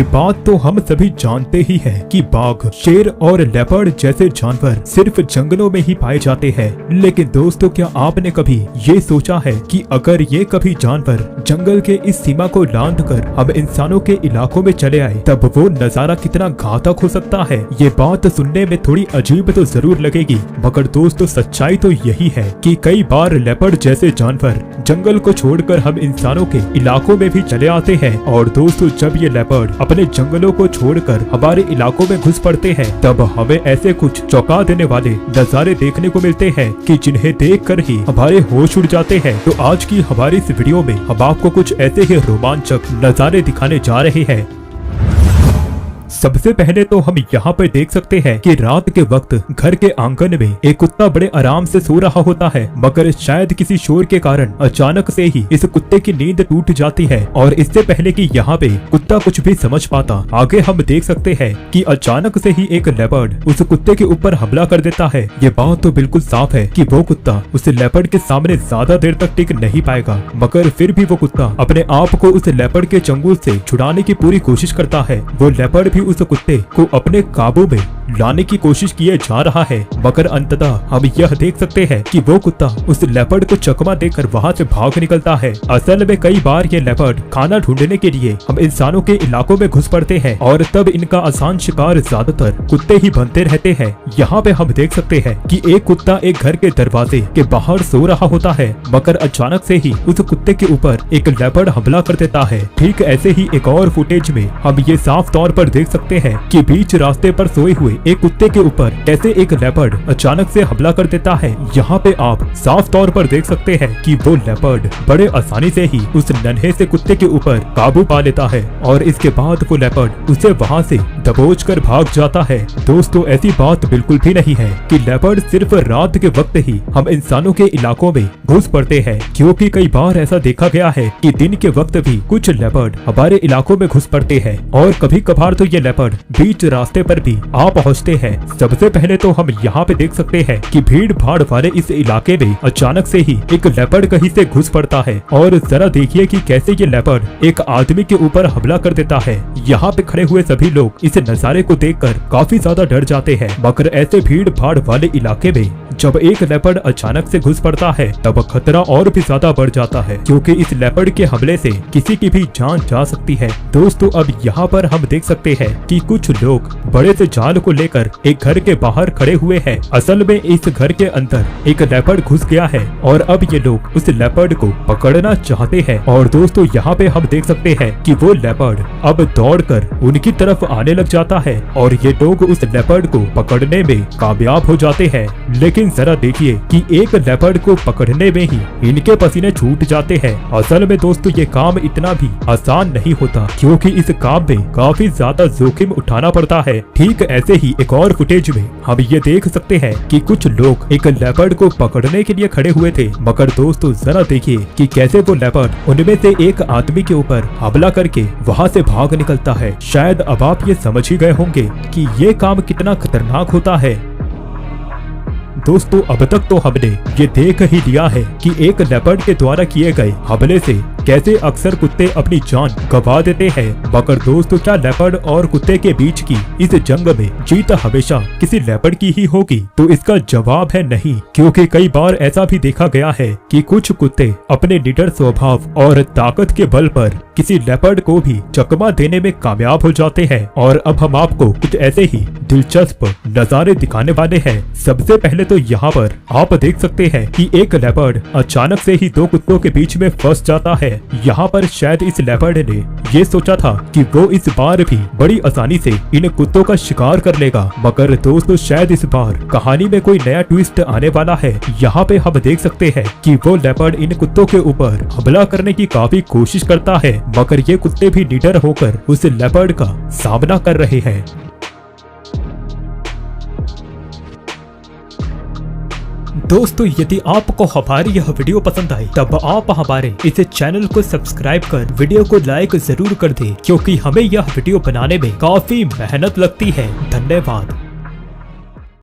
ये बात तो हम सभी जानते ही हैं कि बाघ, शेर और लेपर्ड जैसे जानवर सिर्फ जंगलों में ही पाए जाते हैं। लेकिन दोस्तों, क्या आपने कभी ये सोचा है कि अगर ये कभी जानवर जंगल के इस सीमा को लांघ कर हम इंसानों के इलाकों में चले आए, तब वो नजारा कितना घातक हो सकता है। ये बात सुनने में थोड़ी अजीब तो जरूर लगेगी, मगर दोस्तों सच्चाई तो यही है कि कई बार लेपर्ड जैसे जानवर जंगल को छोड़कर हम इंसानों के इलाकों में भी चले आते हैं। और दोस्तों, जब ये लेपर्ड अपने जंगलों को छोड़कर हमारे इलाकों में घुस पड़ते हैं, तब हमें ऐसे कुछ चौंका देने वाले नजारे देखने को मिलते हैं कि जिन्हें देखकर ही हमारे होश उड़ जाते हैं। तो आज की हमारी इस वीडियो में हम आपको कुछ ऐसे ही रोमांचक नजारे दिखाने जा रहे हैं। सबसे पहले तो हम यहाँ पर देख सकते हैं कि रात के वक्त घर के आंगन में एक कुत्ता बड़े आराम से सो रहा होता है, मगर शायद किसी शोर के कारण अचानक से ही इस कुत्ते की नींद टूट जाती है। और इससे पहले कि यहाँ पे कुत्ता कुछ भी समझ पाता, आगे हम देख सकते हैं कि अचानक से ही एक लेपर्ड उस कुत्ते के ऊपर हमला कर देता है। ये बात तो बिल्कुल साफ है कि वो कुत्ता उस लेपर्ड के सामने ज्यादा देर तक टिक नहीं पाएगा, मगर फिर भी वो कुत्ता अपने आप को उस लेपर्ड के चंगुल से छुड़ाने की पूरी कोशिश करता है। वो लेपर्ड भी उस कुत्ते को अपने काबू में लाने की कोशिश किए जा रहा है, मगर अंततः हम यह देख सकते हैं कि वो कुत्ता उस लेपर्ड को चकमा देकर वहां से भाग निकलता है। असल में कई बार ये लेपर्ड खाना ढूंढने के लिए हम इंसानों के इलाकों में घुस पड़ते हैं और तब इनका आसान शिकार ज्यादातर कुत्ते ही बनते रहते हैं। यहाँ पे हम देख सकते हैं कि एक कुत्ता एक घर के दरवाजे के बाहर सो रहा होता है, मगर अचानक से ही उस कुत्ते के ऊपर एक लेपर्ड हमला कर देता है। ठीक ऐसे ही एक और फुटेज में हम ये साफ तौर पर देख सकते हैं कि बीच रास्ते पर सोए हुए एक कुत्ते के ऊपर कैसे एक लेपर्ड अचानक से हमला कर देता है। यहाँ पे आप साफ तौर पर देख सकते हैं कि वो लेपर्ड बड़े आसानी से ही उस नन्हे से कुत्ते के ऊपर काबू पा लेता है और इसके बाद वो लेपर्ड उसे वहाँ से दबोच कर भाग जाता है। दोस्तों, ऐसी बात बिल्कुल भी नहीं है कि लेपर्ड सिर्फ रात के वक्त ही हम इंसानों के इलाकों में घुस पड़ते हैं, क्योंकि कई बार ऐसा देखा गया है कि दिन के वक्त भी कुछ लेपर्ड हमारे इलाकों में घुस पड़ते हैं और कभी कभार तो ये लेपर्ड बीच रास्ते पर भी आ पहुंचते हैं। सबसे पहले तो हम यहाँ पे देख सकते हैं कि भीड़ भाड़ वाले इस इलाके में अचानक से ही एक लेपर्ड कहीं से घुस पड़ता है और जरा देखिए कि कैसे ये लेपर्ड एक आदमी के ऊपर हमला कर देता है। यहाँ पे खड़े हुए सभी लोग इस नजारे को देखकर काफी ज्यादा डर जाते हैं, मगर ऐसे भीड़ भाड़ वाले इलाके में जब एक लेपर्ड अचानक से घुस पड़ता है तब खतरा और भी ज्यादा बढ़ जाता है, क्योंकि इस लेपर्ड के हमले से किसी की भी जान जा सकती है। दोस्तों, अब यहाँ पर हम देख सकते हैं कि कुछ लोग बड़े से जाल को लेकर एक घर के बाहर खड़े हुए हैं। असल में इस घर के अंदर एक लेपर्ड घुस गया है और अब ये लोग उस लेपर्ड को पकड़ना चाहते हैं। और दोस्तों, यहाँ पे हम देख सकते हैं कि वो लेपर्ड अब दौड़कर उनकी तरफ आने लग जाता है और ये लोग उस लेपर्ड को पकड़ने में कामयाब हो जाते हैं। लेकिन जरा देखिए कि एक लेपर्ड को पकड़ने में ही इनके पसीने छूट जाते हैं। असल में दोस्तों, ये काम इतना भी आसान नहीं होता, क्योंकि इस काम में काफी ज्यादा जोखिम उठाना पड़ता है। ठीक ऐसे ही एक और फुटेज में हम ये देख सकते हैं कि कुछ लोग एक लेपर्ड को पकड़ने के लिए खड़े हुए थे, मगर दोस्तों जरा देखिए कि कैसे वो लेपर्ड उनमें से एक आदमी के ऊपर हमला करके वहाँ से भाग निकलता है। शायद अब आप ये समझ ही गए होंगे कि ये काम कितना खतरनाक होता है। दोस्तों, अब तक तो हमने ये देख ही लिया है कि एक लेपर्ड के द्वारा किए गए हमले से कैसे अक्सर कुत्ते अपनी जान गंवा देते हैं, मगर दोस्तों क्या लेपर्ड और कुत्ते के बीच की इस जंग में जीत हमेशा किसी लेपर्ड की ही होगी? तो इसका जवाब है नहीं, क्योंकि कई बार ऐसा भी देखा गया है कि कुछ कुत्ते अपने निडर स्वभाव और ताकत के बल पर किसी लेपर्ड को भी चकमा देने में कामयाब हो जाते हैं। और अब हम आपको कुछ ऐसे ही दिलचस्प नजारे दिखाने वाले हैं। सबसे पहले तो यहाँ पर आप देख सकते हैं कि एक लेपर्ड अचानक से ही दो कुत्तों के बीच में फंस जाता है। यहाँ पर शायद इस लेपर्ड ने ये सोचा था कि वो इस बार भी बड़ी आसानी से इन कुत्तों का शिकार कर लेगा, मगर दोस्तों शायद इस बार कहानी में कोई नया ट्विस्ट आने वाला है। यहाँ पे हम देख सकते हैं कि वो लेपर्ड इन कुत्तों के ऊपर हमला करने की काफी कोशिश करता है, मगर ये कुत्ते भी निडर होकर उस लेपर्ड का सामना कर रहे हैं। दोस्तों, यदि आपको हमारी यह वीडियो पसंद आई तब आप हमारे इस चैनल को सब्सक्राइब कर वीडियो को लाइक जरूर कर दें, क्योंकि हमें यह वीडियो बनाने में काफी मेहनत लगती है। धन्यवाद।